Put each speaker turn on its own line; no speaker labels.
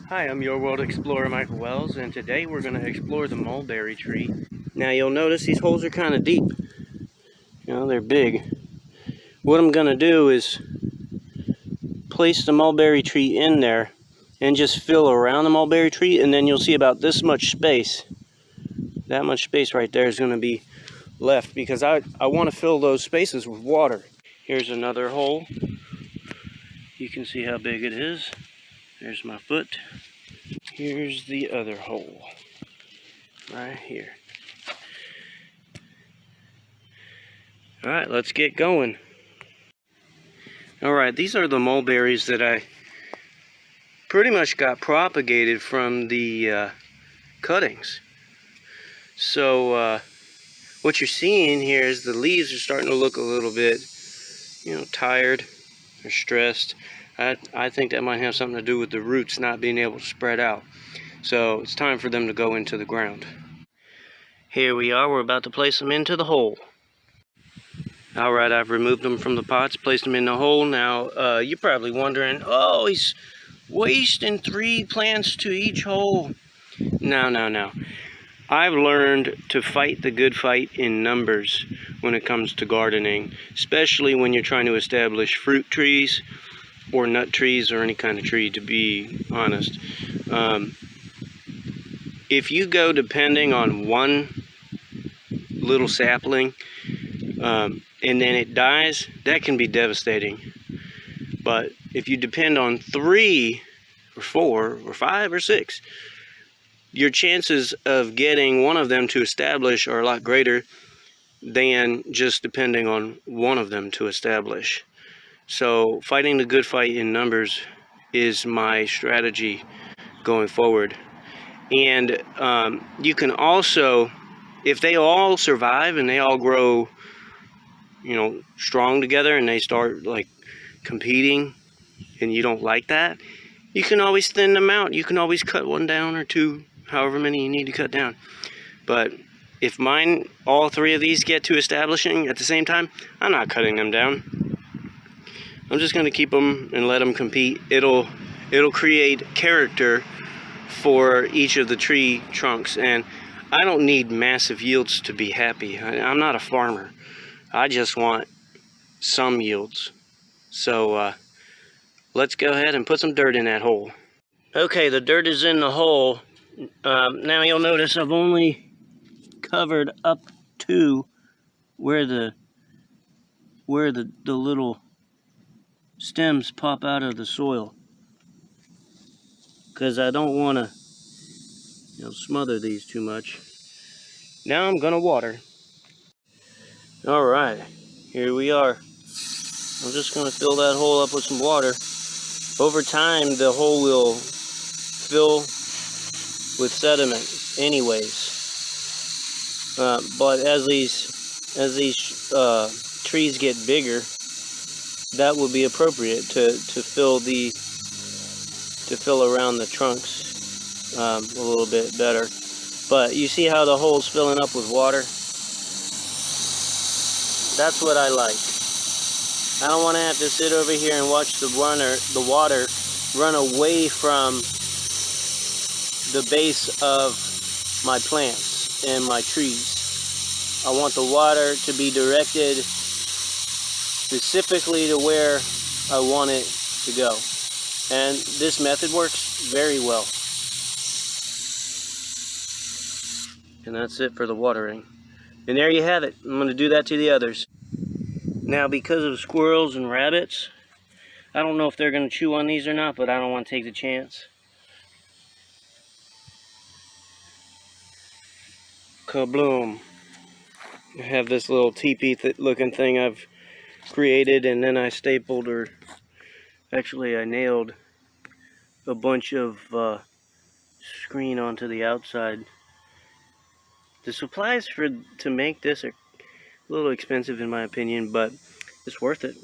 Hi, I'm your world explorer Michael Wells, and today we're going to explore the mulberry tree. Now you'll notice these holes are kind of deep. They're big. What I'm going to do is place the mulberry tree in there and just fill around the mulberry tree, and then you'll see about this much space. That much space right there is going to be left because I want to fill those spaces with water. Here's another hole. You can see how big it is. There's my foot. Here's the other hole. Right here. Alright, let's get going. Alright, these are the mulberries that I pretty much got propagated from the cuttings. So what you're seeing here is the leaves are starting to look a little bit, tired or stressed. I think that might have something to do with the roots not being able to spread out. So it's time for them to go into the ground. Here we are, we're about to place them into the hole. Alright, I've removed them from the pots, placed them in the hole. Now, you're probably wondering, oh, he's wasting 3 plants to each hole. No. I've learned to fight the good fight in numbers when it comes to gardening, especially when you're trying to establish fruit trees or nut trees or any kind of tree, to be honest. If you go depending on one little sapling, and then it dies, that can be devastating. But if you depend on 3 or 4 or 5 or 6, your chances of getting one of them to establish are a lot greater than just depending on one of them to establish. So fighting the good fight in numbers is my strategy going forward. And you can also, if they all survive and they all grow strong together and they start like competing and you don't like that, you can always thin them out. You can always cut one down or 2, however many you need to cut down. But if all 3 of these get to establishing at the same time, I'm not cutting them down. I'm just going to keep them and let them compete. It'll create character for each of the tree trunks, and I don't need massive yields to be happy. I'm not a farmer. I just want some yields. So let's go ahead and put some dirt in that hole. Okay, the dirt is in the hole. Now you'll notice I've only covered up to where the little stems pop out of the soil, because I don't want to smother these too much. Now I'm gonna water. Alright, here we are. I'm just going to fill that hole up with some water. Over time, the hole will fill with sediment anyways. But as these trees get bigger, that will be appropriate to fill around the trunks a little bit better. But you see how the hole's filling up with water? That's what I like. I don't want to have to sit over here and watch the water run away from the base of my plants and my trees. I want the water to be directed specifically to where I want it to go. And this method works very well. And that's it for the watering. And there you have it. I'm going to do that to the others. Now, because of squirrels and rabbits, I don't know if they're going to chew on these or not, but I don't want to take the chance. Kabloom. I have this little teepee looking thing I've created, and then I stapled, or actually I nailed a bunch of screen onto the outside. The supplies to make this are a little expensive in my opinion, but it's worth it.